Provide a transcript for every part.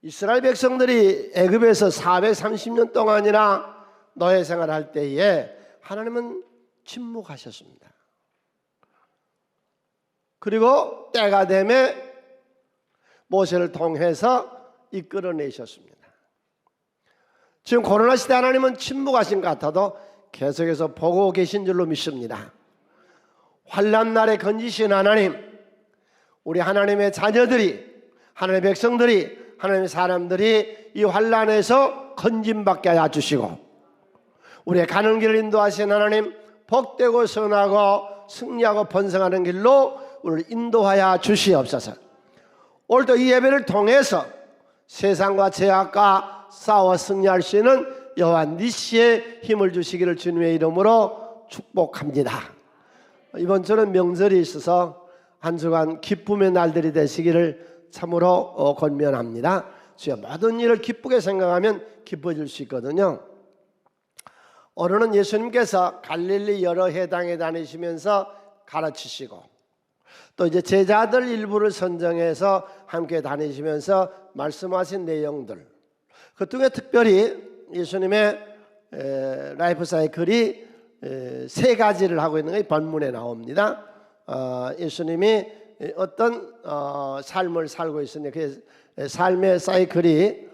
이스라엘 백성들이 애굽에서 430년 동안이나 노예 생활할 때에 하나님은 침묵하셨습니다. 그리고 때가 되매 모세를 통해서 이끌어내셨습니다. 지금 코로나 시대 하나님은 침묵하신 것 같아도 계속해서 보고 계신 줄로 믿습니다. 환난 날에 건지신 하나님, 우리 하나님의 자녀들이, 하나님의 백성들이, 하나님의 사람들이 이 환난에서 건짐받게 하여 주시고, 우리의 가는 길을 인도하신 하나님, 복되고 선하고 승리하고 번성하는 길로 우리를 인도하여 주시옵소서. 오늘도 이 예배를 통해서 세상과 죄악과 싸워 승리할 수 있는 여호와 니시의 힘을 주시기를 주님의 이름으로 축복합니다. 이번 주는 명절이 있어서 한 주간 기쁨의 날들이 되시기를 참으로 권면합니다. 주여, 모든 일을 기쁘게 생각하면 기뻐질 수 있거든요. 오늘은 예수님께서 갈릴리 여러 해당에 다니시면서 가르치시고, 또 이제 제자들 일부를 선정해서 함께 다니시면서 말씀하신 내용들, 그 중에 특별히 예수님의 라이프 사이클이 세 가지를 하고 있는 게 본문에 나옵니다. 예수님이 어떤 삶을 살고 있으니 그 삶의 사이클이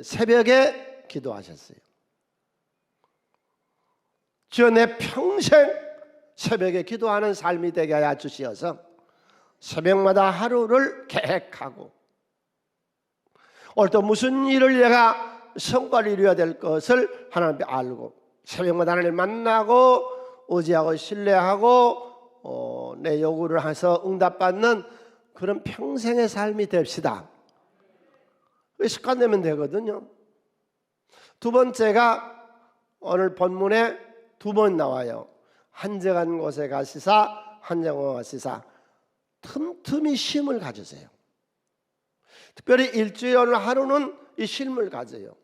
새벽에 기도하셨어요. 주여, 내 평생 새벽에 기도하는 삶이 되게 하여 주시어서 새벽마다 하루를 계획하고, 오늘 또 무슨 일을 내가 성과를 이루어야 될 것을 하나님 앞에 알고, 새벽마다 하나님을 만나고 의지하고 신뢰하고 내 요구를 해서 응답받는 그런 평생의 삶이 됩시다. 습관되면 되거든요. 두 번째가 오늘 본문에 두 번 나와요. 한적한 곳에 가시사 한정한 가시사. 틈틈이 쉼을 가지세요. 특별히 일주일 오늘 하루는 이 쉼을 가져요.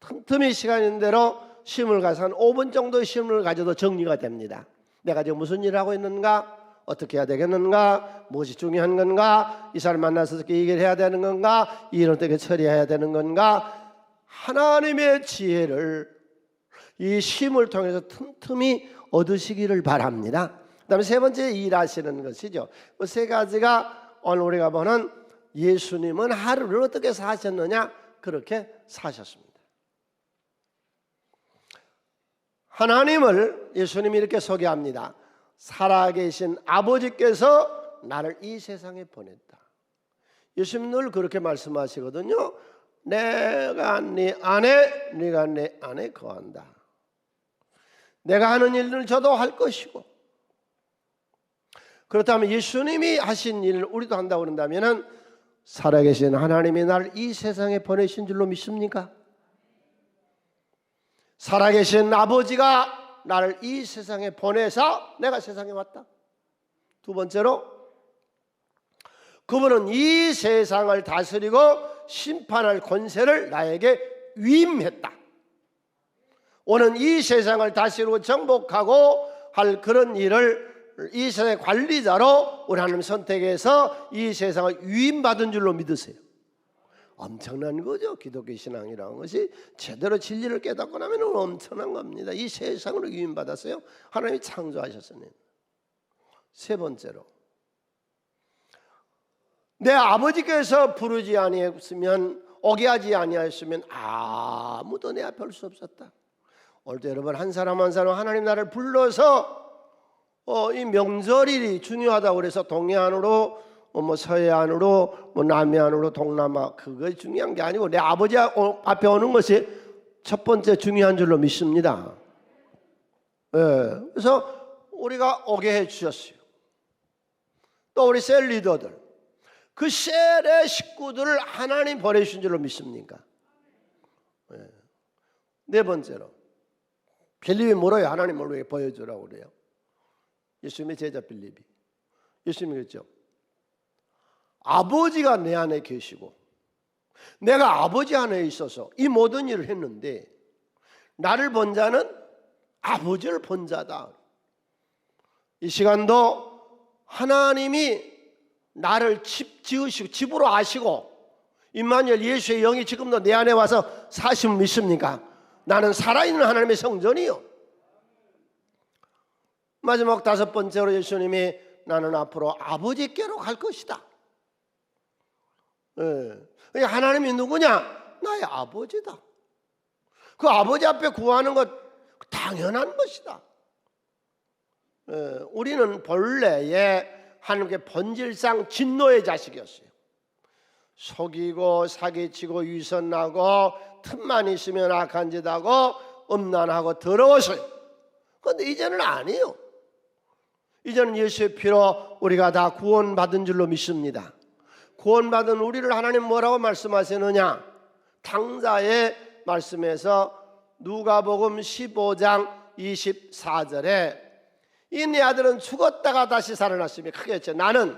틈틈이 시간 있는 대로 쉼을 가서 한 5분 정도의 쉼을 가져도 정리가 됩니다. 내가 지금 무슨 일을 하고 있는가? 어떻게 해야 되겠는가? 무엇이 중요한 건가? 이 사람 만나서 어떻게 얘기를 해야 되는 건가? 이 일을 어떻게 처리해야 되는 건가? 하나님의 지혜를 이 쉼을 통해서 틈틈이 얻으시기를 바랍니다. 그 다음에 세 번째, 일하시는 것이죠. 그 세 가지가 오늘 우리가 보는 예수님은 하루를 어떻게 사셨느냐, 그렇게 사셨습니다. 하나님을 예수님이 이렇게 소개합니다. 살아계신 아버지께서 나를 이 세상에 보냈다. 예수님 늘 그렇게 말씀하시거든요. 내가 네 안에, 네가 내 안에 거한다. 내가 하는 일을 저도 할 것이고, 그렇다면 예수님이 하신 일을 우리도 한다고 그런다면 살아계신 하나님이 나를 이 세상에 보내신 줄로 믿습니까? 살아계신 아버지가 나를 이 세상에 보내서 내가 세상에 왔다. 두 번째로, 그분은 이 세상을 다스리고 심판할 권세를 나에게 위임했다. 오늘 이 세상을 다스리고 정복하고 할 그런 일을 이 세상의 관리자로 우리 하나님 선택해서 이 세상을 위임받은 줄로 믿으세요. 엄청난 거죠. 기독교 신앙이라는 것이 제대로 진리를 깨닫고 나면 엄청난 겁니다. 이 세상으로 위임받았어요. 하나님이 창조하셨으니. 세 번째로, 내 아버지께서 부르지 아니했으면, 오게 하지 아니하였으면 아무도 내 앞에 올 수 없었다. 오늘도 여러분 한 사람 한 사람 하나님 나를 불러서 이 명절이 중요하다고 그래서 동해안으로 서해안으로 남해안으로 동남아, 그거 중요한 게 아니고 내 아버지 앞에 오는 것이 첫 번째 중요한 줄로 믿습니다. 그래서 우리가 오게 해 주셨어요. 또 우리 셀 리더들, 그 셀의 식구들을 하나님 보내주신 줄로 믿습니까? 네 번째로, 빌립이 물어요. 하나님 모르게 보여주라고 그래요. 예수님의 제자 빌립이. 예수님이 그랬죠. 아버지가 내 안에 계시고 내가 아버지 안에 있어서 이 모든 일을 했는데 나를 본 자는 아버지를 본 자다. 이 시간도 하나님이 나를 집 지으시고 집으로 아시고 임마누엘 예수의 영이 지금도 내 안에 와서 사심을 믿습니까? 나는 살아있는 하나님의 성전이요. 마지막 다섯 번째로 예수님이 나는 앞으로 아버지께로 갈 것이다. 하나님이 누구냐? 나의 아버지다. 그 아버지 앞에 구하는 것 당연한 것이다. 우리는 본래에 하나님께 본질상 진노의 자식이었어요. 속이고 사기치고 위선하고 틈만 있으면 악한 짓 하고 음란하고 더러웠어요. 그런데 이제는 아니에요. 이제는 예수의 피로 우리가 다 구원받은 줄로 믿습니다. 구원받은 우리를 하나님 뭐라고 말씀하시느냐? 당자의 말씀에서 누가복음 15장 24절에 이 내 아들은 죽었다가 다시 살아났으며 크게 했죠. 나는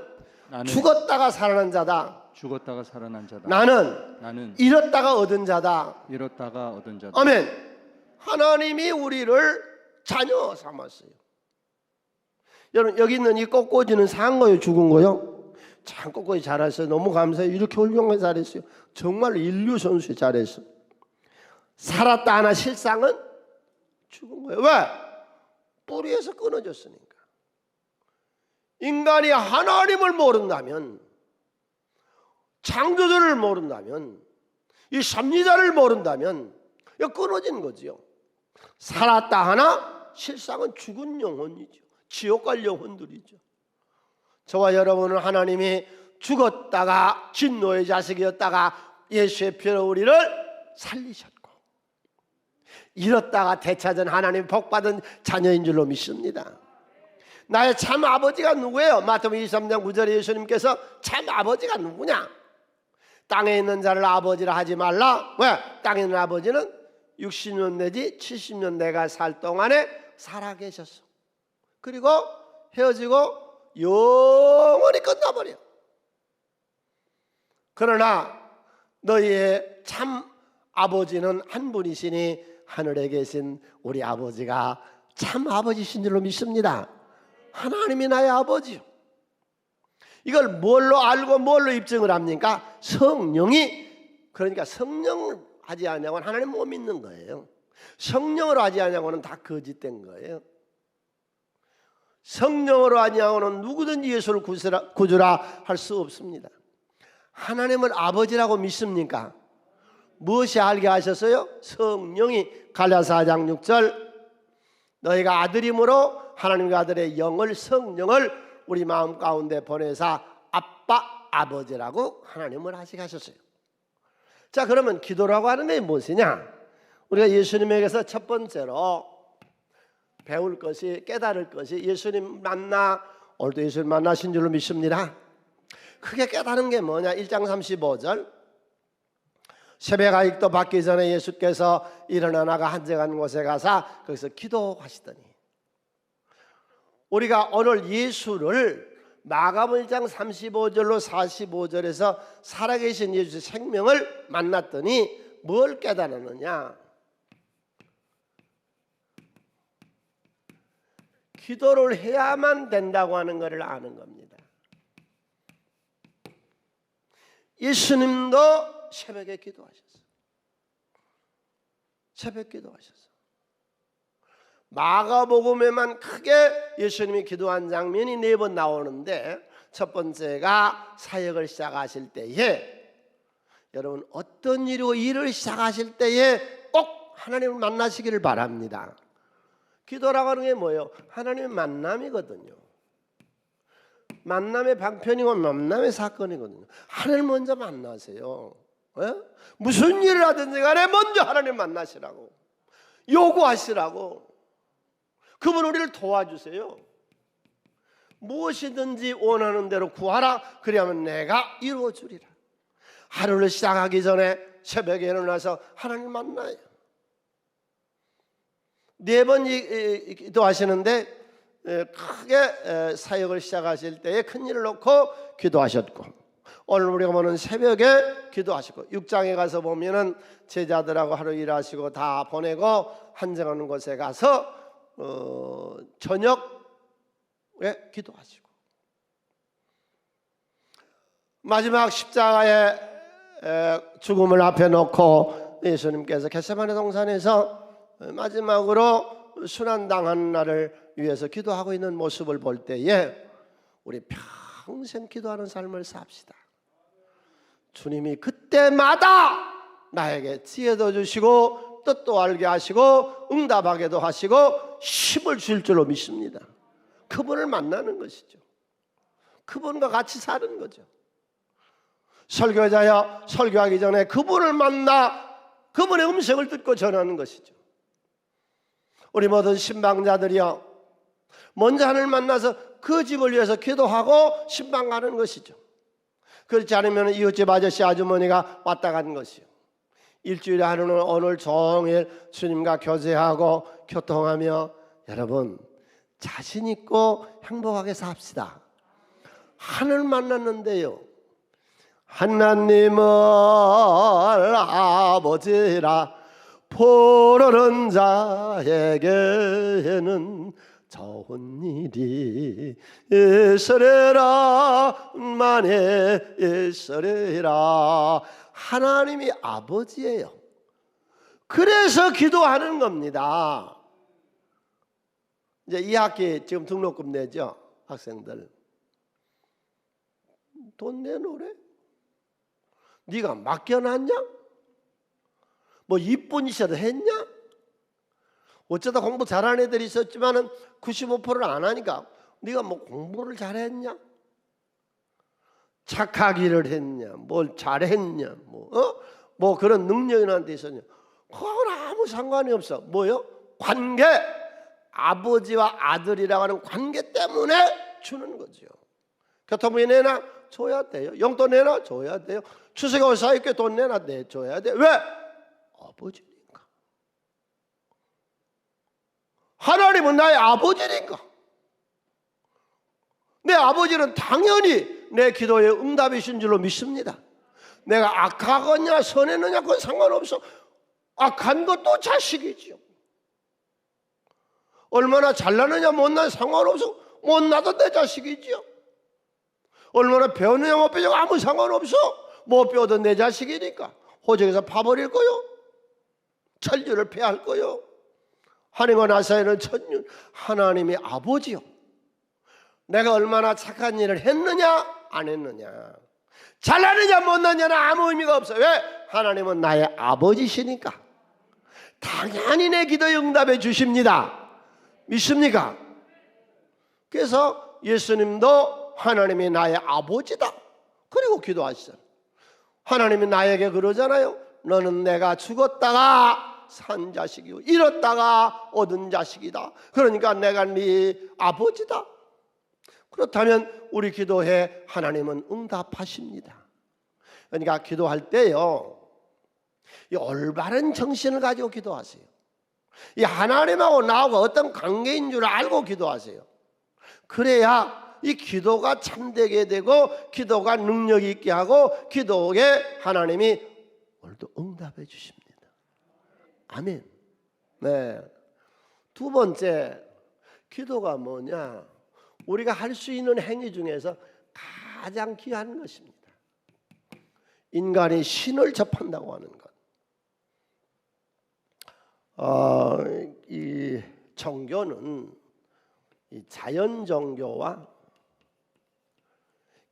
죽었다가 살아난 자다. 죽었다가 살아난 자다. 나는 잃었다가 얻은 자다. 잃었다가 얻은 자다. 아멘. 하나님이 우리를 자녀 삼았어요. 여러분 여기 있는 이 꽃꽂이는 산 거예요, 죽은 거요? 참 꽃꽂이 잘했어요. 너무 감사해요. 이렇게 훌륭하게 잘했어요. 정말 인류 선수 잘했어. 살았다 하나 실상은 죽은 거예요. 왜? 뿌리에서 끊어졌으니까. 인간이 하나님을 모른다면, 창조주를 모른다면, 이 섭리자를 모른다면 이거 끊어진 거지요. 살았다 하나 실상은 죽은 영혼이죠. 지옥 갈 영혼들이죠. 저와 여러분은 하나님이 죽었다가 진노의 자식이었다가 예수의 피로 우리를 살리셨고, 잃었다가 되찾은 하나님 복받은 자녀인 줄로 믿습니다. 나의 참 아버지가 누구예요? 마태복음 23장 9절에 예수님께서 참 아버지가 누구냐? 땅에 있는 자를 아버지라 하지 말라. 왜? 땅에 있는 아버지는 60년 내지 70년 내가 살 동안에 살아계셨어. 그리고 헤어지고 영원히 끝나버려. 그러나 너희의 참 아버지는 한 분이시니 하늘에 계신 우리 아버지가 참 아버지신 줄로 믿습니다. 하나님이 나의 아버지요. 이걸 뭘로 알고 뭘로 입증을 합니까? 성령이. 그러니까 성령을 하지 않냐고는 하나님 못 믿는 거예요. 성령으로 하지 않냐고는 다 거짓된 거예요. 성령으로 하지 않냐고는 누구든지 예수를 구주라 할 수 없습니다. 하나님을 아버지라고 믿습니까? 무엇이 알게 하셨어요? 성령이. 갈라디아 4장 6절 너희가 아들임으로 하나님과 아들의 영을 성령을 우리 마음 가운데 보내사 아빠 아버지라고 하나님을 하시게 하셨어요. 자, 그러면 기도라고 하는 게 무엇이냐? 우리가 예수님에게서 첫 번째로 배울 것이, 깨달을 것이, 예수님 만나, 오늘도 예수님 만나신 줄로 믿습니다. 크게 깨달은 게 뭐냐? 1장 35절 새벽 아직도 받기 전에 예수께서 일어나 나가 한적한 곳에 가사 거기서 기도하시더니, 우리가 오늘 예수를 마가복음 1장 35절로 45절에서 살아계신 예수의 생명을 만났더니 뭘 깨달았느냐? 기도를 해야만 된다고 하는 것을 아는 겁니다. 예수님도 새벽에 기도하셨어요. 새벽 기도하셨어요. 마가복음에만 크게 예수님이 기도한 장면이 4번 나오는데, 첫 번째가 사역을 시작하실 때에, 여러분 어떤 일을 시작하실 때에 꼭 하나님을 만나시기를 바랍니다. 기도라고 하는 게 뭐예요? 하나님의 만남이거든요. 만남의 방편이고 만남의 사건이거든요. 하나님 먼저 만나세요. 무슨 일을 하든지 간에 먼저 하나님 만나시라고, 요구하시라고. 그분 우리를 도와주세요. 무엇이든지 원하는 대로 구하라. 그리하면 내가 이루어주리라. 하루를 시작하기 전에 새벽에 일어나서 하나님 만나요. 4번 기도하시는데 크게 사역을 시작하실 때에 큰일을 놓고 기도하셨고, 오늘 우리가 보는 새벽에 기도하시고, 6장에 가서 보면은 제자들하고 하루 일하시고 다 보내고 한정하는 곳에 가서 저녁에 기도하시고, 마지막 십자가에 죽음을 앞에 놓고 예수님께서 겟세마네 동산에서 마지막으로 순환당하는 날을 위해서 기도하고 있는 모습을 볼 때에 우리 평생 기도하는 삶을 삽시다. 주님이 그때마다 나에게 지혜도 주시고 뜻도 알게 하시고 응답하게도 하시고 힘을 줄 줄로 믿습니다. 그분을 만나는 것이죠. 그분과 같이 사는 거죠. 설교자여 설교하기 전에 그분을 만나 그분의 음성을 듣고 전하는 것이죠. 우리 모든 신방자들이여 먼저 하나님을 만나서 그 집을 위해서 기도하고 신방 가는 것이죠. 그렇지 않으면 이웃집 아저씨 아주머니가 왔다 가는 것이요. 일주일에 하루는 오늘 종일 주님과 교제하고 교통하며 여러분 자신 있고 행복하게 삽시다. 하늘 만났는데요. 하나님을 아버지라 부르는 자에게는 좋은 일이 있으리라 만에 있으리라. 하나님이 아버지예요. 그래서 기도하는 겁니다. 이제 2학기 지금 등록금 내죠 학생들. 돈 내놓으래? 네가 맡겨놨냐? 뭐 이쁜 짓이라도 했냐? 어쩌다 공부 잘하는 애들이 있었지만은 95%를 안 하니까 네가 뭐 공부를 잘했냐? 착하기를 했냐? 뭘 잘했냐? 뭐 그런 능력이 나한테 있었냐? 그건 아무 상관이 없어. 뭐요? 관계. 아버지와 아들이라고 하는 관계 때문에 주는 거죠. 교통비 내나 줘야 돼요. 용돈 내나 줘야 돼요. 추석에 사이께 돈 내나 내줘야 돼. 왜? 아버지니까. 하나님은 나의 아버지니까. 내 아버지는 당연히 내 기도에 응답이신 줄로 믿습니다. 내가 악하거냐 선했느냐 그건 상관없어. 악한 것도 자식이지요. 얼마나 잘나느냐 못나느냐 상관없어. 못나도 내 자식이지요. 얼마나 배우느냐 못 배우냐 아무 상관없어. 못 배워도 내 자식이니까. 호적에서 파버릴 거요. 천륜을 패할 거요. 하나님과 나 사이는 천륜. 하나님이 아버지요. 내가 얼마나 착한 일을 했느냐 안 했느냐 잘나느냐 못나느냐는 아무 의미가 없어요. 왜? 하나님은 나의 아버지시니까 당연히 내 기도에 응답해 주십니다. 믿습니까? 그래서 예수님도 하나님이 나의 아버지다 그리고 기도하시잖아요. 하나님이 나에게 그러잖아요. 너는 내가 죽었다가 산 자식이고 잃었다가 얻은 자식이다. 그러니까 내가 네 아버지다. 그렇다면 우리 기도에 하나님은 응답하십니다. 그러니까 기도할 때요, 이 올바른 정신을 가지고 기도하세요. 이 하나님하고 나하고 어떤 관계인 줄 알고 기도하세요. 그래야 이 기도가 참되게 되고 기도가 능력 있게 하고 기도에 하나님이 오늘도 응답해 주십니다. 아멘. 네. 두 번째, 기도가 뭐냐? 우리가 할 수 있는 행위 중에서 가장 귀한 것입니다. 인간이 신을 접한다고 하는 것. 이 종교는 이 자연 종교와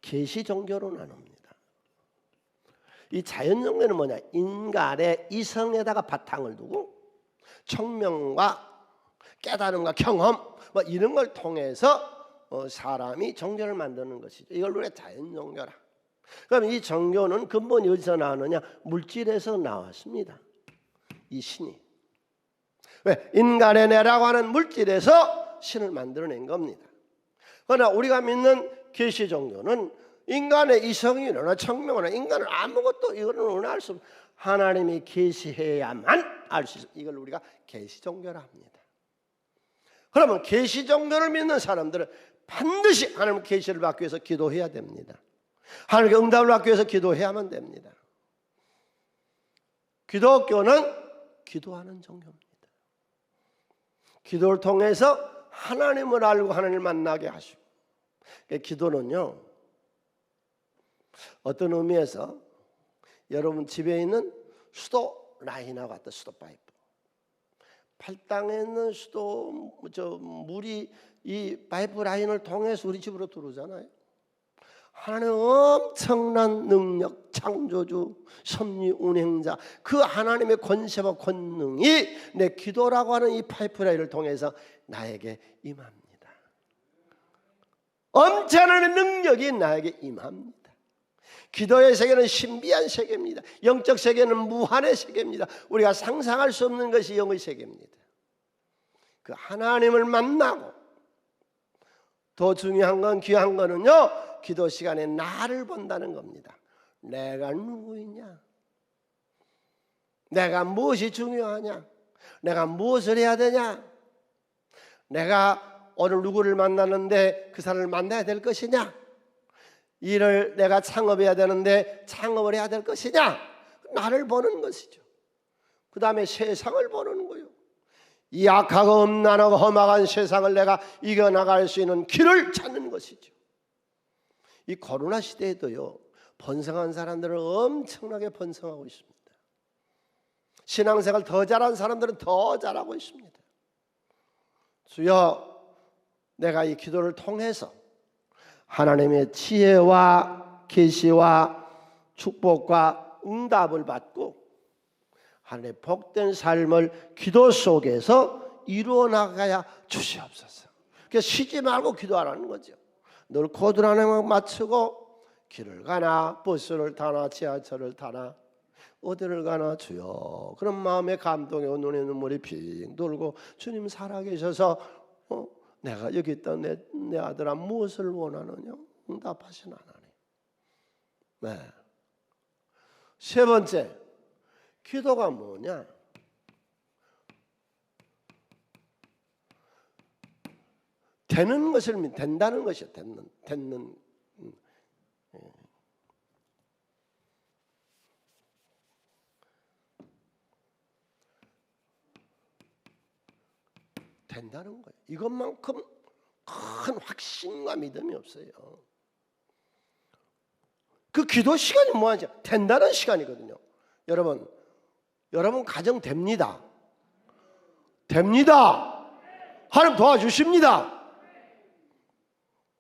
계시 종교로 나눕니다. 이 자연 종교는 뭐냐? 인간의 이성에다가 바탕을 두고 청명과 깨달음과 경험 뭐 이런 걸 통해서 사람이 종교를 만드는 것이죠. 이걸 우리가 자연 종교라. 그럼 이 종교는 근본이 어디서 나오느냐? 물질에서 나왔습니다. 이 신이. 왜? 인간의 내라고 하는 물질에서 신을 만들어낸 겁니다. 그러나 우리가 믿는 계시 종교는 인간의 이성이나 청명이나 인간은 아무것도 이거는 알 수 없어요. 하나님이 계시해야만 알 수 있어요. 이걸 우리가 계시 종교라 합니다. 그러면 계시 종교를 믿는 사람들은 반드시 하나님 계시를 받기 위해서 기도해야 됩니다. 하나님께 응답을 받기 위해서 기도해야만 됩니다. 기독교는 기도하는 종교입니다. 기도를 통해서 하나님을 알고 하나님을 만나게 하시고, 기도는요 어떤 의미에서 여러분 집에 있는 수도 라인하고 같다. 수도 파이프. 팔당에 있는 수도 물이 이 파이프 라인을 통해서 우리 집으로 들어오잖아요. 하나님은 엄청난 능력, 창조주, 섭리 운행자, 그 하나님의 권세와 권능이 내 기도라고 하는 이 파이프라인을 통해서 나에게 임합니다. 엄청난 능력이 나에게 임합니다. 기도의 세계는 신비한 세계입니다. 영적 세계는 무한의 세계입니다. 우리가 상상할 수 없는 것이 영의 세계입니다. 그 하나님을 만나고 더 중요한 건 귀한 거는요, 기도 시간에 나를 본다는 겁니다. 내가 누구이냐? 내가 무엇이 중요하냐? 내가 무엇을 해야 되냐? 내가 오늘 누구를 만나는데 그 사람을 만나야 될 것이냐? 일을 내가 창업해야 되는데 창업을 해야 될 것이냐? 나를 보는 것이죠. 그 다음에 세상을 보는 거예요. 이 악하고 음란하고 험악한 세상을 내가 이겨나갈 수 있는 길을 찾는 것이죠. 이 코로나 시대에도요, 번성한 사람들은 엄청나게 번성하고 있습니다. 신앙생활 더 잘한 사람들은 더 잘하고 있습니다. 주여, 내가 이 기도를 통해서 하나님의 지혜와 계시와 축복과 응답을 받고 하나님의 복된 삶을 기도 속에서 이루어 나가야 주시옵소서. 그래서 쉬지 말고 기도하라는 거죠. 늘 코드 하나만 맞추고 길을 가나 버스를 타나 지하철을 타나 어디를 가나 주여, 그런 마음의 감동에 눈에 눈물이 핑 돌고 주님 살아계셔서 내가 여기 있다 내 아들아 무엇을 원하느냐 응답하시는 하나님. 네. 세 번째, 기도가 뭐냐? 되는 것을 된다는 것이요. 되는 된다는 거예요. 이것만큼 큰 확신과 믿음이 없어요. 그 기도 시간이 뭐하죠? 된다는 시간이거든요. 여러분 가정 됩니다. 됩니다. 하나님 도와주십니다.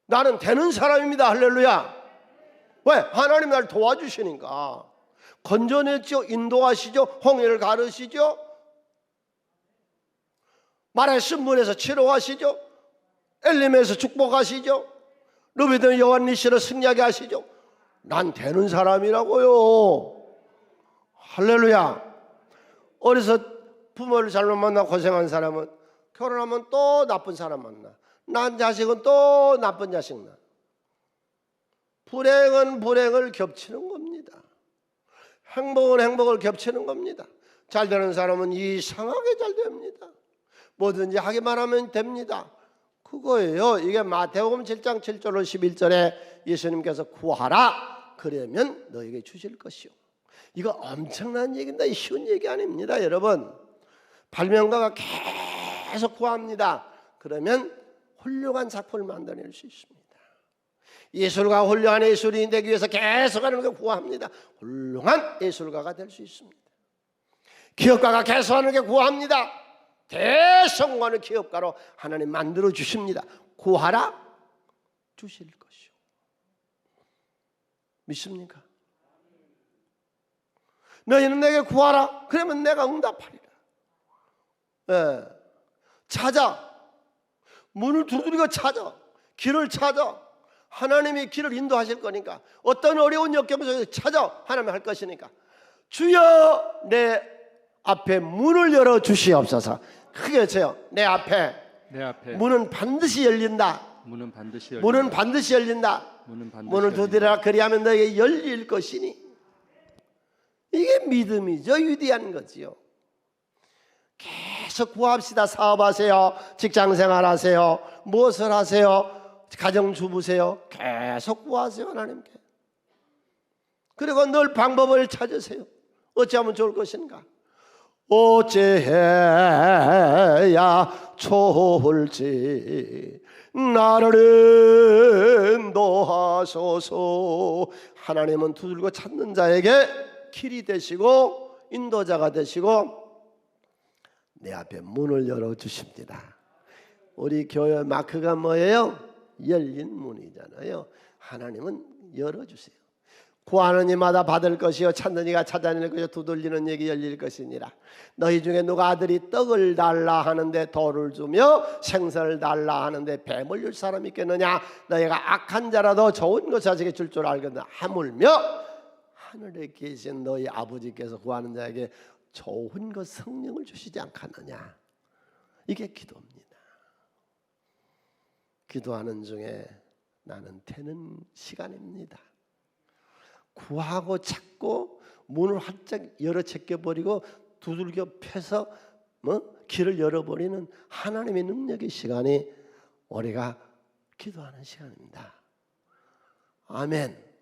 나는 되는 사람입니다. 할렐루야. 왜? 하나님 나를 도와주시니까. 건져냈죠. 인도하시죠. 홍해를 가르시죠. 말의 신문에서 치료하시죠. 엘림에서 축복하시죠. 루비든 요한니시를 승리하게 하시죠. 난 되는 사람이라고요. 할렐루야. 어려서 부모를 잘못 만나 고생한 사람은 결혼하면 또 나쁜 사람 만나. 난 자식은 또 나쁜 자식 나. 불행은 불행을 겹치는 겁니다. 행복은 행복을 겹치는 겁니다. 잘 되는 사람은 이상하게 잘 됩니다. 뭐든지 하기만 하면 됩니다. 그거예요. 이게 마태복음 7장 7절로 11절에 예수님께서 구하라 그러면 너에게 주실 것이요. 이거 엄청난 얘기입니다. 쉬운 얘기 아닙니다. 여러분, 발명가가 계속 구합니다. 그러면 훌륭한 작품을 만들어낼 수 있습니다. 예술가 훌륭한 예술인이 되기 위해서 계속 하는 걸 구합니다. 훌륭한 예술가가 될 수 있습니다. 기업가가 계속 하는 게 구합니다. 대성공하는 기업가로 하나님 만들어 주십니다. 구하라 주실 것이요. 믿습니까? 너희는 내게 구하라 그러면 내가 응답하리라. 네. 찾아, 문을 두드리고 찾아, 길을 찾아. 하나님이 길을 인도하실 거니까, 어떤 어려운 역경 속에서 찾아 하나님이 할 것이니까, 주여 내 앞에 문을 열어 주시옵소서. 크게 외쳐요. 내 앞에 문은 반드시 열린다. 문은 반드시 열린다. 문은 반드시 열린다. 문을 두드리라 그리하면 너에게 열릴 것이니. 이게 믿음이죠. 위대한 거지요. 계속 구합시다. 사업하세요, 직장생활 하세요, 무엇을 하세요, 가정주부세요. 계속 구하세요. 하나님께. 그리고 늘 방법을 찾으세요. 어찌하면 좋을 것인가? 어찌해야 좋을지 나를 인도하소서. 하나님은 두들고 찾는 자에게 길이 되시고 인도자가 되시고 내 앞에 문을 열어주십니다. 우리 교회 마크가 뭐예요? 열린 문이잖아요. 하나님은 열어주세요. 구하는 이마다 받을 것이요 찾는 이가 찾아낼 것이요 두들리는 이에게 열릴 것이니라. 너희 중에 누가 아들이 떡을 달라 하는데 돌을 주며 생선을 달라 하는데 뱀을 줄 사람이 있겠느냐? 너희가 악한 자라도 좋은 것을 자식에게 줄 줄 알거든. 하물며 하늘에 계신 너희 아버지께서 구하는 자에게 좋은 것 성령을 주시지 않겠느냐? 이게 기도입니다. 기도하는 중에 나는 되는 시간입니다. 구하고 찾고 문을 활짝 열어 제껴버리고 두들겨 패서 길을 열어버리는 하나님의 능력의 시간이 우리가 기도하는 시간입니다. 아멘.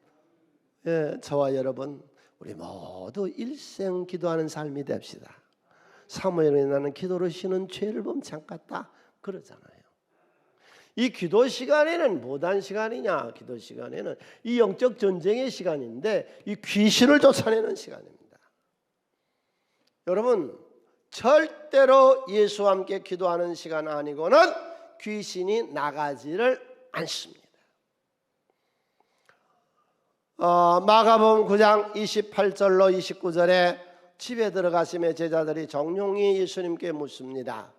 예, 저와 여러분 우리 모두 일생 기도하는 삶이 됩시다. 사무엘에 나는 기도로 쉬는 죄를 범치 않겠다 그러잖아요. 이 기도 시간에는 뭐한 시간이냐? 기도 시간에는 이 영적 전쟁의 시간인데 이 귀신을 쫓아내는 시간입니다. 여러분 절대로 예수와 함께 기도하는 시간 아니고는 귀신이 나가지를 않습니다. 마가복음 9장 28절로 29절에 집에 들어가시며 제자들이 정용히 예수님께 묻습니다.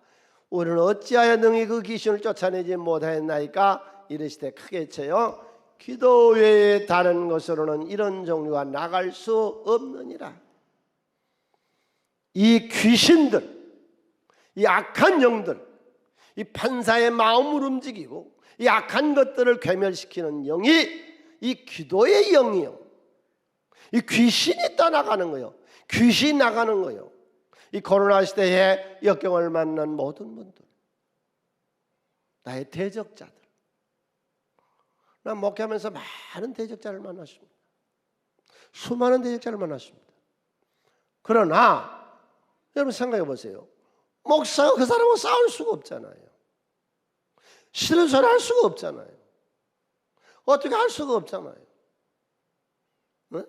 우리는 어찌하여 능히 그 귀신을 쫓아내지 못하였나이까? 이르시되 크게 쳐요 기도 외에 다른 것으로는 이런 종류가 나갈 수 없느니라. 이 귀신들, 이 악한 영들, 이 판사의 마음을 움직이고 이 악한 것들을 괴멸시키는 영이 이 기도의 영이요. 이 귀신이 떠나가는 거요. 귀신이 나가는 거요. 이 코로나 시대에 역경을 만난 모든 분들, 나의 대적자들, 난 목회하면서 많은 대적자를 만났습니다. 수많은 대적자를 만났습니다. 그러나 여러분 생각해 보세요. 목사가 그 사람하고 싸울 수가 없잖아요. 싫은 소리 할 수가 없잖아요. 어떻게 할 수가 없잖아요. 네?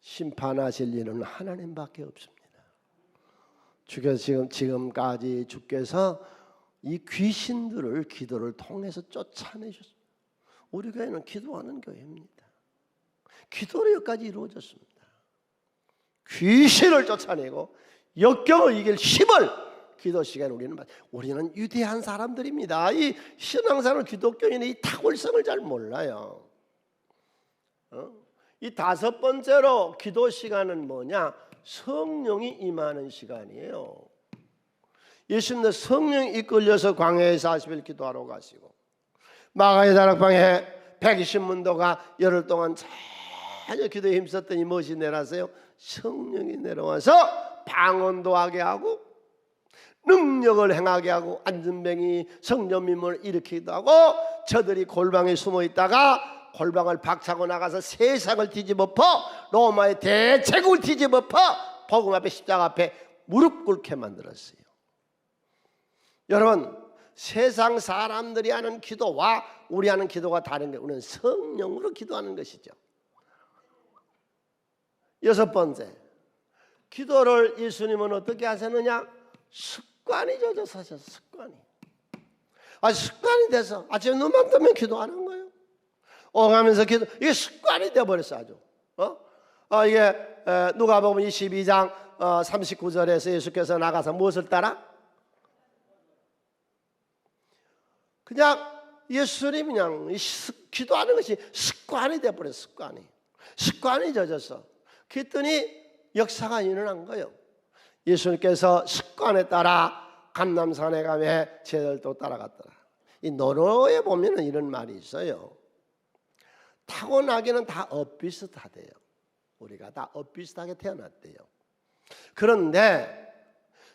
심판하실 일은 하나님밖에 없습니다. 주께서 지금까지 주께서 이 귀신들을 기도를 통해서 쫓아내셨습니다. 우리 교회는 기도하는 교회입니다. 기도로 여기까지 이루어졌습니다. 귀신을 쫓아내고 역경을 이길 힘을 기도 시간에 우리는 위대한 사람들입니다. 이 신앙생활 기독교인의 이 탁월성을 잘 몰라요. 이 다섯 번째로 기도 시간은 뭐냐? 성령이 임하는 시간이에요. 예수님도 성령이 이끌려서 광야에 40일 기도하러 가시고 마가의 다락방에 120문도가 열흘 동안 전혀 기도에 힘썼더니 무엇이 내려왔어요? 성령이 내려와서 방언도 하게 하고 능력을 행하게 하고 안전병이 성령님을 일으키기도 하고 저들이 골방에 숨어 있다가 골방을 박차고 나가서 세상을 뒤집어퍼 로마의 대제국을 뒤집어퍼 복음 앞에 십자가 앞에 무릎 꿇게 만들었어요. 여러분 세상 사람들이 하는 기도와 우리 하는 기도가 다른 게 우리는 성령으로 기도하는 것이죠. 여섯 번째, 기도를 예수님은 어떻게 하셨느냐? 습관이 젖어서 하셨어요. 습관이 돼서 아침에 눈만 뜨면 기도하는 거예요. 오가면서 기도, 이게 습관이 돼버렸어 아주. 이게 누가복음 22장 39절에서 예수께서 나가서 무엇을 따라? 그냥 예수님 그냥 기도하는 것이 습관이 돼버렸어. 습관이 젖어서. 그랬더니 역사가 일어난 거예요. 예수님께서 습관에 따라 감람산에 가며 제자들도 따라갔더라. 이 논어에 보면은 이런 말이 있어요. 타고나기는 다 엇비슷하대요. 우리가 다 엇비슷하게 태어났대요. 그런데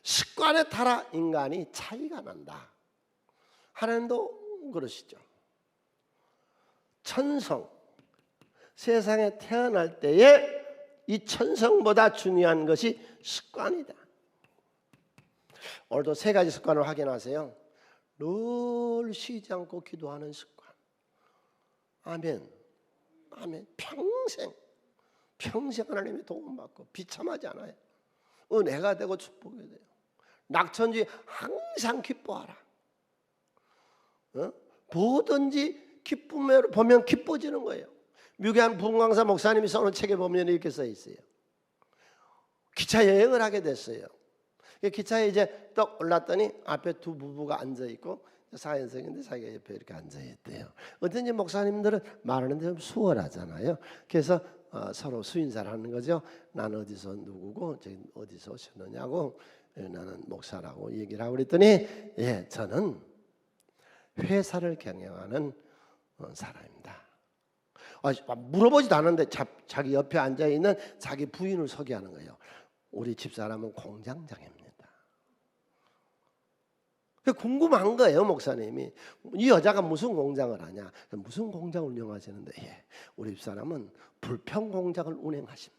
습관에 따라 인간이 차이가 난다. 하나님도 그러시죠. 천성, 세상에 태어날 때에 이 천성보다 중요한 것이 습관이다. 오늘도 세 가지 습관을 확인하세요. 늘 쉬지 않고 기도하는 습관. 아멘. 평생 평생 하나님의 도움받고 비참하지 않아요. 은혜가 되고 축복이 돼요. 낙천지 항상 기뻐하라. 뭐든지 기쁨으로 보면 기뻐지는 거예요. 미국의 한 부흥강사 목사님이 써놓은 책에 보면 이렇게 써 있어요. 기차 여행을 하게 됐어요. 기차에 이제 떡 올랐더니 앞에 두 부부가 앉아 있고, 사연성인데 자기가 옆에 이렇게 앉아 있대요. 어쩐지 목사님들은 말하는데 좀 수월하잖아요. 그래서 서로 수인사를 하는 거죠. 나는 어디서 누구고 저기 어디서 오셨느냐고, 나는 목사라고 얘기를 하고 그랬더니, 예, 저는 회사를 경영하는 사람입니다. 물어보지도 않았는데 자기 옆에 앉아 있는 자기 부인을 소개하는 거예요. 우리 집사람은 공장장입니다. 궁금한 거예요. 목사님이 이 여자가 무슨 공장을 하냐, 무슨 공장을 운영하시는데, 예, 우리 집사람은 불평 공장을 운행하십니다.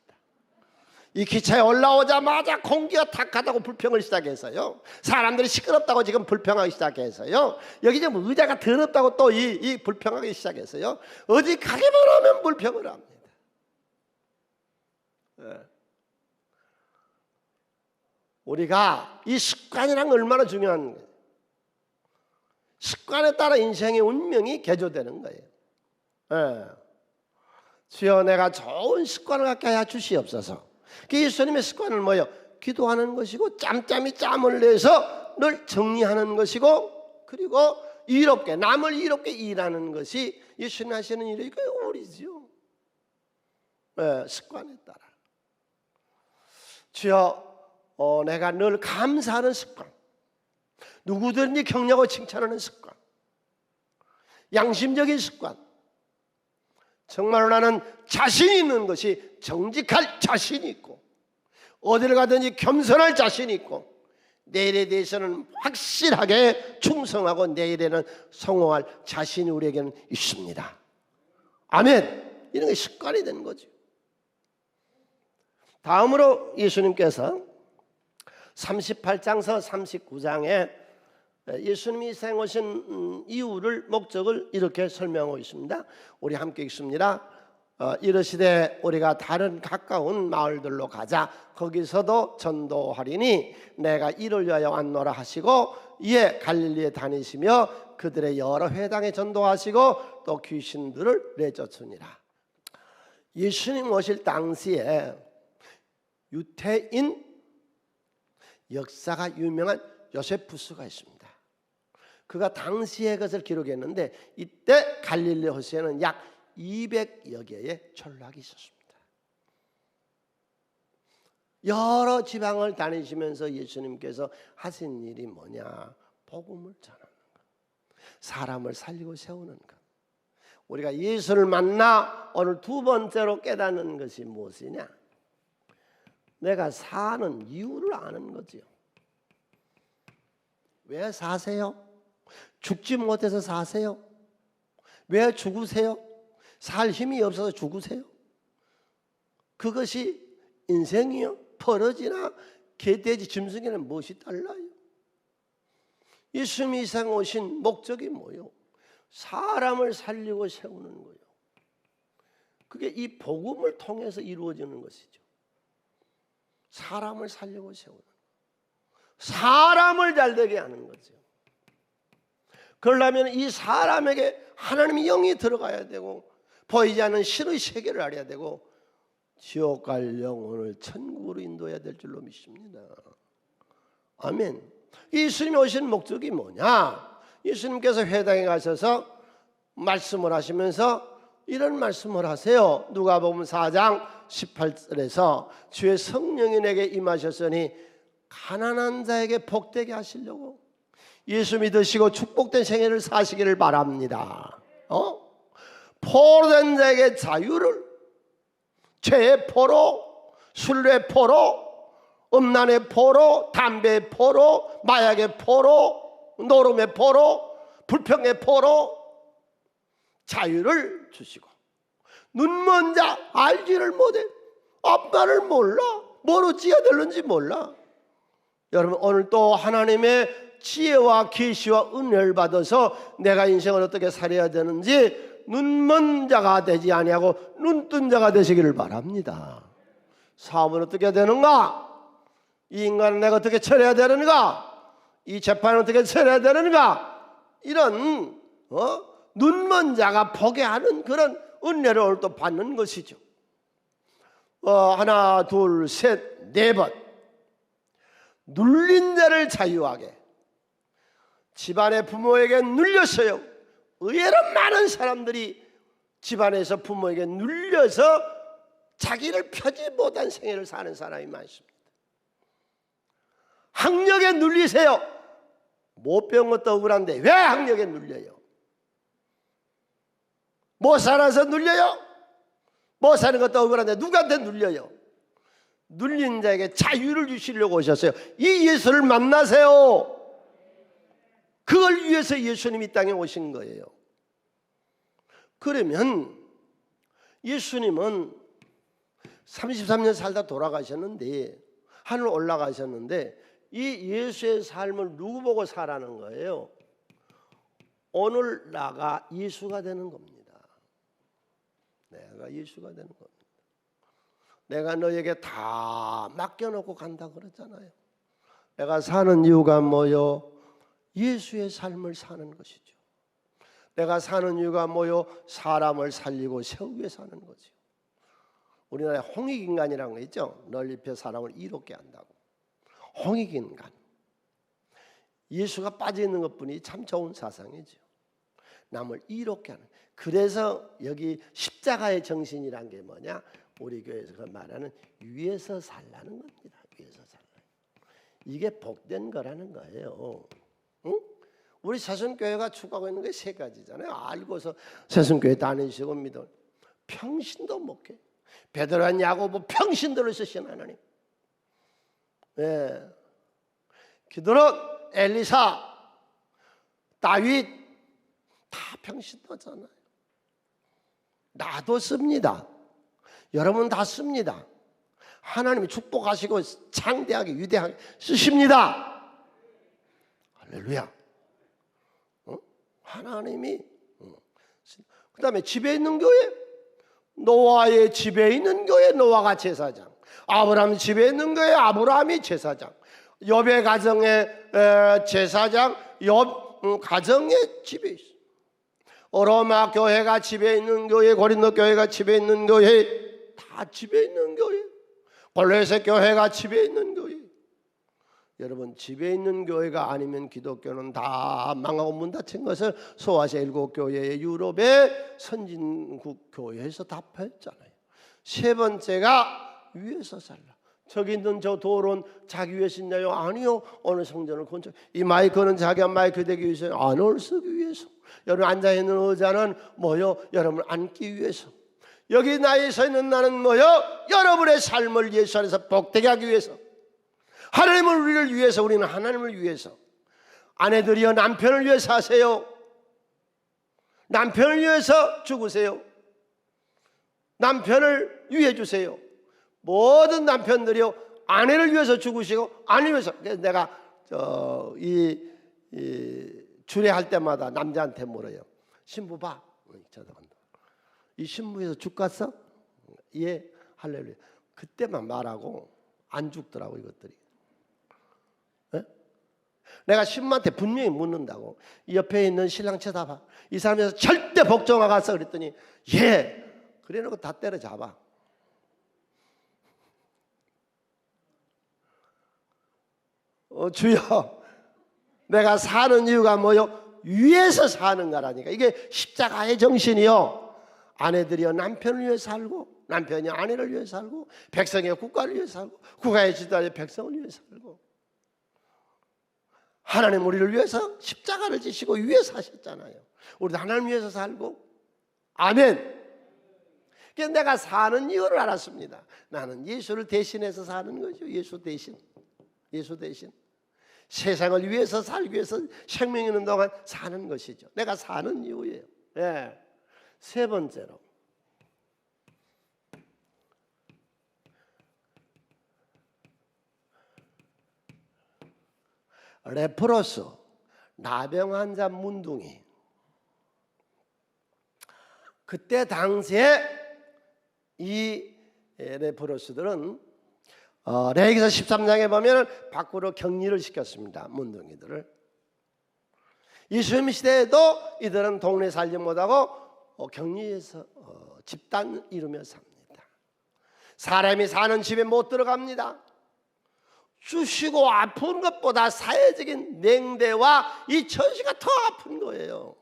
이 기차에 올라오자마자 공기가 탁하다고 불평을 시작해서요, 사람들이 시끄럽다고 지금 불평하기 시작해서요, 여기 지금 의자가 더럽다고 또 이 불평하기 시작해서요, 어디 가기만 하면 불평을 합니다. 예. 우리가 이 습관이란 얼마나 중요한 거예요. 습관에 따라 인생의 운명이 개조되는 거예요. 예. 주여 내가 좋은 습관을 갖게 하여 주시옵소서. 예수님의 습관은 뭐예요? 기도하는 것이고, 짬짬이 짬을 내서 늘 정리하는 것이고, 그리고 이롭게, 남을 이롭게 일하는 것이 예수님 하시는 일이고, 우리지요. 예, 습관에 따라. 주여 내가 늘 감사하는 습관, 누구든지 격려하고 칭찬하는 습관, 양심적인 습관, 정말로 나는 자신 있는 것이 정직할 자신이 있고, 어디를 가든지 겸손할 자신이 있고, 내일에 대해서는 확실하게 충성하고 내일에는 성공할 자신이 우리에게는 있습니다. 아멘. 이런 게 습관이 되는 거죠. 다음으로 예수님께서 38장서 39장에 예수님이 생오신 이유를, 목적을 이렇게 설명하고 있습니다. 우리 함께 읽습니다. 이르시되 우리가 다른 가까운 마을들로 가자. 거기서도 전도하리니 내가 이를 위하여 왔노라 하시고, 이에 갈릴리에 다니시며 그들의 여러 회당에 전도하시고 또 귀신들을 내쫓으니라. 예수님 오실 당시에 유태인 역사가 유명한 요세푸스가 있습니다. 그가 당시의 것을 기록했는데, 이때 갈릴리 호수에는 약 200여 개의 전락이 있었습니다. 여러 지방을 다니시면서 예수님께서 하신 일이 뭐냐? 복음을 전하는 것, 사람을 살리고 세우는 것. 우리가 예수를 만나 오늘 두 번째로 깨닫는 것이 무엇이냐? 내가 사는 이유를 아는 거지요. 왜 사세요? 죽지 못해서 사세요? 왜 죽으세요? 살 힘이 없어서 죽으세요? 그것이 인생이요? 버러지나 개돼지 짐승에는 무엇이 달라요? 예수님이 이 세상에 오신 목적이 뭐예요? 사람을 살리고 세우는 거예요. 그게 이 복음을 통해서 이루어지는 것이죠. 사람을 살리고 세우는, 사람을 잘되게 하는 거죠. 그러려면 이 사람에게 하나님의 영이 들어가야 되고, 보이지 않는 신의 세계를 알아야 되고, 지옥 갈 영혼을 천국으로 인도해야 될 줄로 믿습니다. 아멘. 예수님이 오신 목적이 뭐냐? 예수님께서 회당에 가셔서 말씀을 하시면서 이런 말씀을 하세요. 누가복음 4장 18절에서 주의 성령이 내게 임하셨으니 가난한 자에게 복되게 하시려고 예수 믿으시고 축복된 생애를 사시기를 바랍니다. 포로된 자에게 자유를, 죄의 포로, 술의 포로, 음란의 포로, 담배의 포로, 마약의 포로, 노름의 포로, 불평의 포로, 자유를 주시고, 눈먼 자 알지를 못해, 앞날을 몰라, 뭐로 찌어야 되는지 몰라. 여러분, 오늘 또 하나님의 지혜와 계시와 은혜를 받아서 내가 인생을 어떻게 살아야 되는지 눈먼 자가 되지 아니하고 눈뜬 자가 되시기를 바랍니다. 사업은 어떻게 되는가? 이 인간은 내가 어떻게 처리해야 되는가? 이 재판은 어떻게 처리해야 되는가? 이런 눈먼 자가 보게 하는 그런 은혜를 오늘 또 받는 것이죠. 하나, 둘, 셋, 네 번. 눌린 자를 자유하게. 집안의 부모에게 눌렸어요. 의외로 많은 사람들이 집안에서 부모에게 눌려서 자기를 펴지 못한 생애를 사는 사람이 많습니다. 학력에 눌리세요. 못 배운 것도 억울한데 왜 학력에 눌려요? 못 살아서 눌려요? 못 사는 것도 억울한데 누구한테 눌려요? 눌린 자에게 자유를 주시려고 오셨어요. 이 예수를 만나세요. 그걸 위해서 예수님이 이 땅에 오신 거예요. 그러면 예수님은 33년 살다 돌아가셨는데, 하늘 올라가셨는데, 이 예수의 삶을 누구 보고 살아는 거예요? 오늘 나가 예수가 되는 겁니다. 내가 예수가 되는 겁니다. 내가 너에게 다 맡겨놓고 간다 그랬잖아요. 내가 사는 이유가 뭐요? 예수의 삶을 사는 것이죠. 내가 사는 이유가 뭐요? 사람을 살리고 세우기 위해 사는 거죠. 우리나라에 홍익인간이라는 거 있죠. 널리 펴 사람을 이롭게 한다고. 홍익인간. 예수가 빠져 있는 것뿐이 참 좋은 사상이죠. 남을 이롭게 하는. 그래서 여기 십자가의 정신이란 게 뭐냐? 우리 교회에서 말하는 위에서 살라는 겁니다. 위에서 살라. 이게 복된 거라는 거예요. 응? 우리 새순교회가 추구하고 있는 게 세 가지잖아요. 알고서 새순교회 다니시고 믿어. 평신도 못해. 베드로와 야고보 평신도를 쓰신 하나님. 예. 기도로 엘리사, 다윗 다 평신도잖아요. 나도 씁니다. 여러분 다 씁니다. 하나님이 축복하시고 창대하게 위대하게 쓰십니다. 할렐루야. 하나님이. 그 다음에 집에 있는 교회, 노아의 집에 있는 교회 노아가 제사장, 아브라함 집에 있는 교회 아브라함이 제사장, 욥의 가정의 제사장 욥 가정의 집에 있어. 로마 교회가 집에 있는 교회, 고린도 교회가 집에 있는 교회, 다 집에 있는 교회, 골로새 교회가 집에 있는 교회. 여러분 집에 있는 교회가 아니면 기독교는 다 망하고 문 닫힌 것을 소아시아 7교회의 유럽의 선진국 교회에서 다 폈잖아요. 세 번째가 위에서 살라. 저기 있는 저 돌은 자기 위해 있나요? 아니요. 어느 성전을 건축. 이 마이크는 자기가 마이크 되기 위해서, 안을 쓰기 위해서. 여러분 앉아 있는 의자는 뭐요? 여러분 앉기 위해서. 여기 나에 서 있는 나는 뭐요? 여러분의 삶을 예수 안에서 복되게 하기 위해서. 하나님을 우리를 위해서, 우리는 하나님을 위해서. 아내들이여 남편을 위해서 하세요. 남편을 위해서 죽으세요. 남편을 위해 주세요. 모든 남편들이요 아내를 위해서 죽으시고 아내를 위해서. 그래서 내가 주례할 때마다 남자한테 물어요. 신부 봐. 이 신부에서 죽 갔어? 예, 할렐루야. 그때만 말하고 안 죽더라고 이것들이. 에? 내가 신부한테 분명히 묻는다고. 이 옆에 있는 신랑 쳐다봐. 이 사람에서 절대 복종하 갔어 그랬더니 예. 그래놓고 다 때려잡아. 주여, 내가 사는 이유가 뭐요? 위에서 사는 거라니까. 이게 십자가의 정신이요. 아내들이요 남편을 위해 살고, 남편이 아내를 위해 살고, 백성이 국가를 위해 살고, 국가의 지도자의 백성을 위해 살고. 하나님 우리를 위해서 십자가를 지시고 위에 사셨잖아요. 우리도 하나님 위해서 살고. 아멘. 그래서 내가 사는 이유를 알았습니다. 나는 예수를 대신해서 사는 거죠. 예수 대신. 예수 대신. 세상을 위해서 살기 위해서 생명 있는 동안 사는 것이죠. 내가 사는 이유예요. 예. 세 번째로 레프로스, 나병 환자 문둥이. 그때 당시에 이 레프로스들은 레위기서 13장에 보면 밖으로 격리를 시켰습니다. 문둥이들을. 예수님 시대에도 이들은 동네 살지 못하고 격리해서 집단 이루며 삽니다. 사람이 사는 집에 못 들어갑니다. 쑤시고 아픈 것보다 사회적인 냉대와 이 천시가 더 아픈 거예요.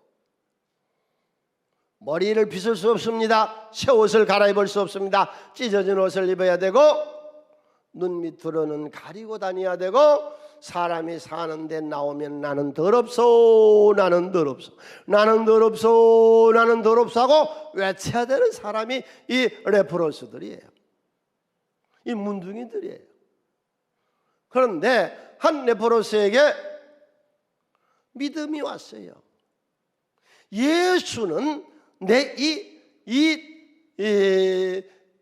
머리를 빗을 수 없습니다. 새 옷을 갈아입을 수 없습니다. 찢어진 옷을 입어야 되고 눈 밑으로는 가리고 다녀야 되고 사람이 사는데 나오면 나는 더럽소 나는 더럽소 나는 더럽소 나는 더럽소 하고 외쳐야 되는 사람이 이 레프로스들이에요. 이 문둥이들이에요. 그런데 한 레프로스에게 믿음이 왔어요. 예수는 내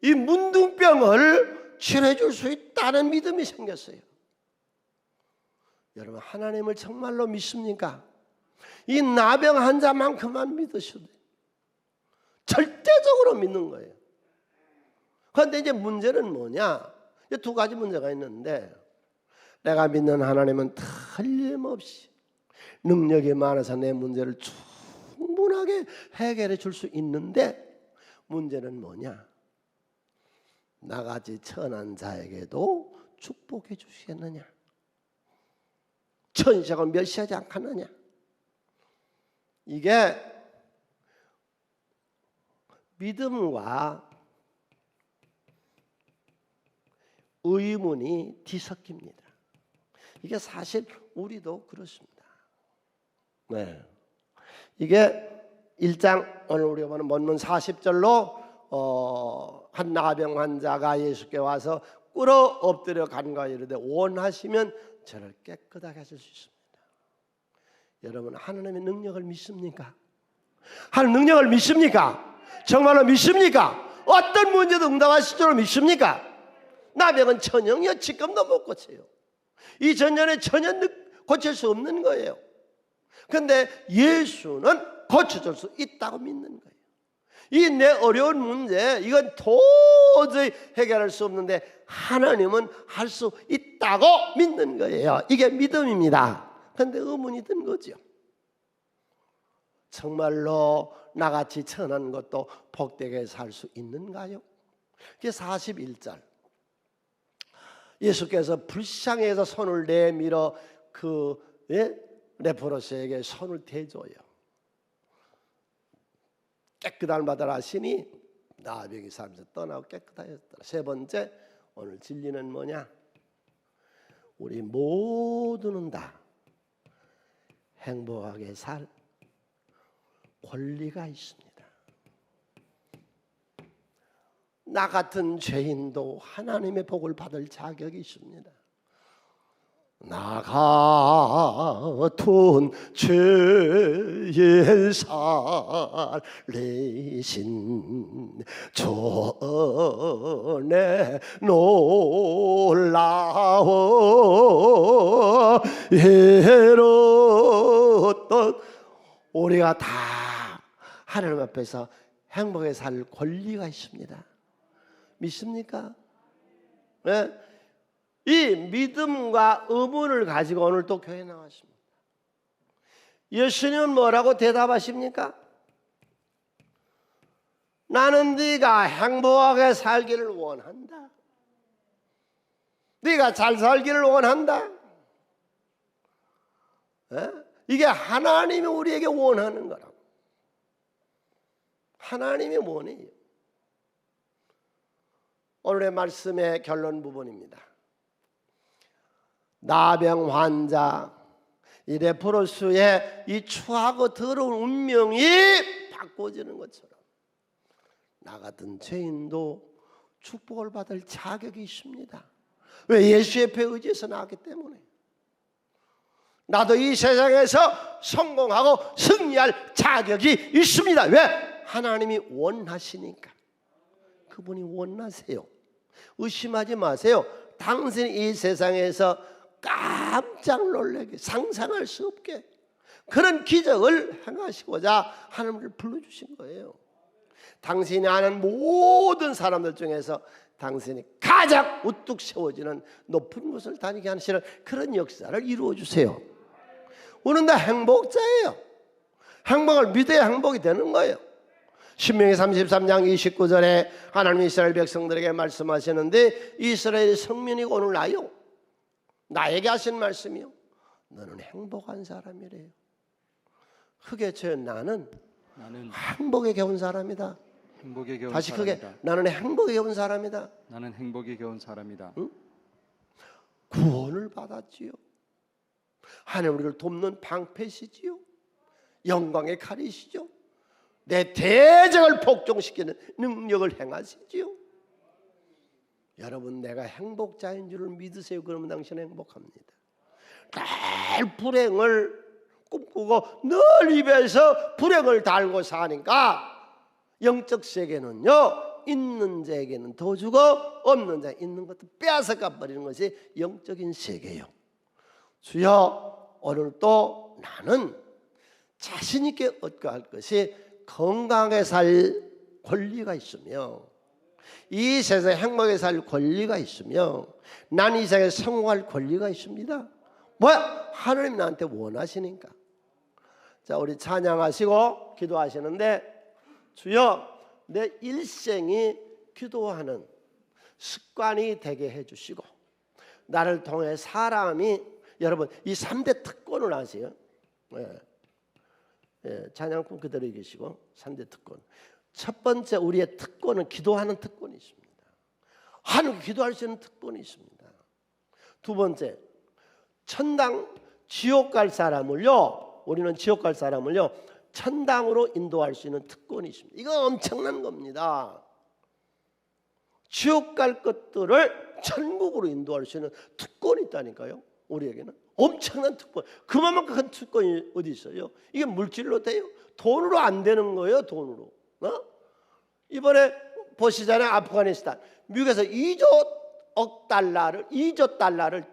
이 문둥병을 치료해 줄 수 있다는 믿음이 생겼어요. 여러분, 하나님을 정말로 믿습니까? 이 나병 환자만큼만 믿으셔도 돼요. 절대적으로 믿는 거예요. 그런데 이제 문제는 뭐냐? 두 가지 문제가 있는데, 내가 믿는 하나님은 틀림없이 능력이 많아서 내 문제를 충분하게 해결해 줄 수 있는데, 문제는 뭐냐? 나같이 천한 자에게도 축복해 주시겠느냐? 천시하고 멸시하지 않겠느냐? 이게 믿음과 의문이 뒤섞입니다. 이게 사실 우리도 그렇습니다. 네. 이게 1장 오늘 우리가 보는 본문 40절로 한 나병 환자가 예수께 와서 꿇어 엎드려 간과 이르되 원하시면 저를 깨끗하게 하실 수 있습니다. 여러분, 하나님의 능력을 믿습니까? 하나님 능력을 믿습니까? 정말로 믿습니까? 어떤 문제도 응답하실 줄 믿습니까? 나병은 천형이요 지금도 못 고쳐요. 이 전년에 전혀 고칠 수 없는 거예요. 그런데 예수는 고쳐줄 수 있다고 믿는 거예요. 이 내 어려운 문제, 이건 도저히 해결할 수 없는데 하나님은 할 수 있다고 믿는 거예요. 이게 믿음입니다. 그런데 의문이 든 거죠. 정말로 나같이 천한 것도 복되게 살 수 있는가요? 그게 41절. 예수께서 불쌍해서 손을 내밀어 그 레프로스에게 손을 대줘요. 깨끗한 바다라 하시니 나병이 살면서 떠나고 깨끗하였더라. 세 번째, 오늘 진리는 뭐냐? 우리 모두는 다 행복하게 살 권리가 있습니다. 나 같은 죄인도 하나님의 복을 받을 자격이 있습니다. 나 같은 죄에 살리신 전에 놀라워 애로웠던 우리가 다 하나님 앞에서 행복하게 살 권리가 있습니다. 믿습니까? 네? 이 믿음과 의문을 가지고 오늘 또 교회 나왔습니다. 예수님은 뭐라고 대답하십니까? 나는 네가 행복하게 살기를 원한다. 네가 잘 살기를 원한다. 에? 이게 하나님이 우리에게 원하는 거라고. 하나님이 원해요. 오늘의 말씀의 결론 부분입니다. 나병 환자 이 레프로스의 이 추하고 더러운 운명이 바꿔지는 것처럼 나 같은 죄인도 축복을 받을 자격이 있습니다. 왜? 예수의 피 의지해서 나왔기 때문에. 나도 이 세상에서 성공하고 승리할 자격이 있습니다. 왜? 하나님이 원하시니까. 그분이 원하세요. 의심하지 마세요. 당신이 이 세상에서 깜짝 놀라게 상상할 수 없게 그런 기적을 행하시고자 하나님을 불러주신 거예요. 당신이 아는 모든 사람들 중에서 당신이 가장 우뚝 세워지는 높은 곳을 다니게 하시는 그런 역사를 이루어 주세요. 우리는 다 행복자예요. 행복을 믿어야 행복이 되는 거예요. 신명기 33장 29절에 하나님이 이스라엘 백성들에게 말씀하시는데, 이스라엘 성민이 오늘 나에게 하신 말씀이요, 너는 행복한 사람이래요. 크게 쳐요. 나는 행복에 겨운 사람이다. 행복에 겨운 다시 사람이다. 크게, 나는 행복에 겨운 사람이다. 나는 행복에 겨운 사람이다. 응? 구원을 받았지요. 하나님 우리를 돕는 방패시지요. 영광의 칼이시죠. 내 대적을 복종시키는 능력을 행하시지요. 여러분, 내가 행복자인 줄을 믿으세요. 그러면 당신은 행복합니다. 늘 불행을 꿈꾸고 늘 입에서 불행을 달고 사니까 영적 세계는요, 있는 자에게는 더 주고 없는 자에 있는 것도 빼앗아가 버리는 것이 영적인 세계예요. 주여, 오늘 또 나는 자신 있게 얻고 할 것이 건강하게 살 권리가 있으며, 이 세상에 행복하게 살 권리가 있으며, 난 이 세상에 성공할 권리가 있습니다. 뭐야? 하나님 나한테 원하시니까. 자, 우리 찬양하시고 기도하시는데, 주여, 내 일생이 기도하는 습관이 되게 해주시고, 나를 통해 사람이, 여러분 이 3대 특권을 아세요? 찬양꾼 그대로 계시고 3대 특권. 첫 번째, 우리의 특권은 기도하는 특권이 있습니다. 하나님 기도할 수 있는 특권이 있습니다. 두 번째, 천당 지옥 갈 사람을요, 우리는 지옥 갈 사람을요 천당으로 인도할 수 있는 특권이 있습니다. 이거 엄청난 겁니다. 지옥 갈 것들을 천국으로 인도할 수 있는 특권이 있다니까요. 우리에게는 엄청난 특권. 그만큼 큰 특권이 어디 있어요? 이게 물질로 돼요? 돈으로 안 되는 거예요. 돈으로. 이번에 보시잖아요. 아프가니스탄, 미국에서 2조 달러를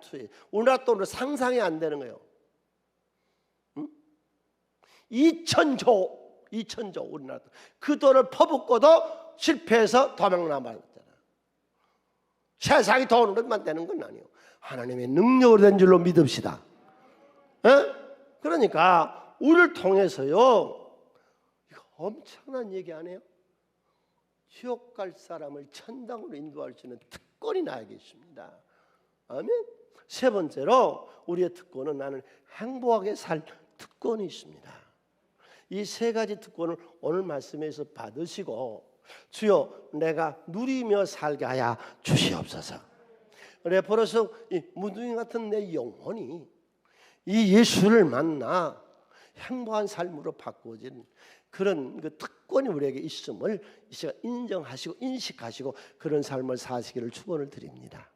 투입해. 우리나라 돈으로 상상이 안 되는 거예요. 2천조 우리나라 돈. 그 돈을 퍼붓고도 실패해서 도망나버렸잖아요. 세상이 돈으로만 되는 건 아니에요. 하나님의 능력으로 된 줄로 믿읍시다. 그러니까 우리를 통해서요, 이거 엄청난 얘기 안 해요? 지옥 갈 사람을 천당으로 인도할 수 있는 특권이 나에게 있습니다. 아멘. 세 번째로, 우리의 특권은 나는 행복하게 살 특권이 있습니다. 이 세 가지 특권을 오늘 말씀에서 받으시고, 주여, 내가 누리며 살게 하여 주시옵소서. 그래, 벌써 이 무둥이 같은 내 영혼이 이 예수를 만나 행복한 삶으로 바꾸어진 그런 그 특권이 우리에게 있음을 이 시간 인정하시고 인식하시고 그런 삶을 사시기를 축원을 드립니다.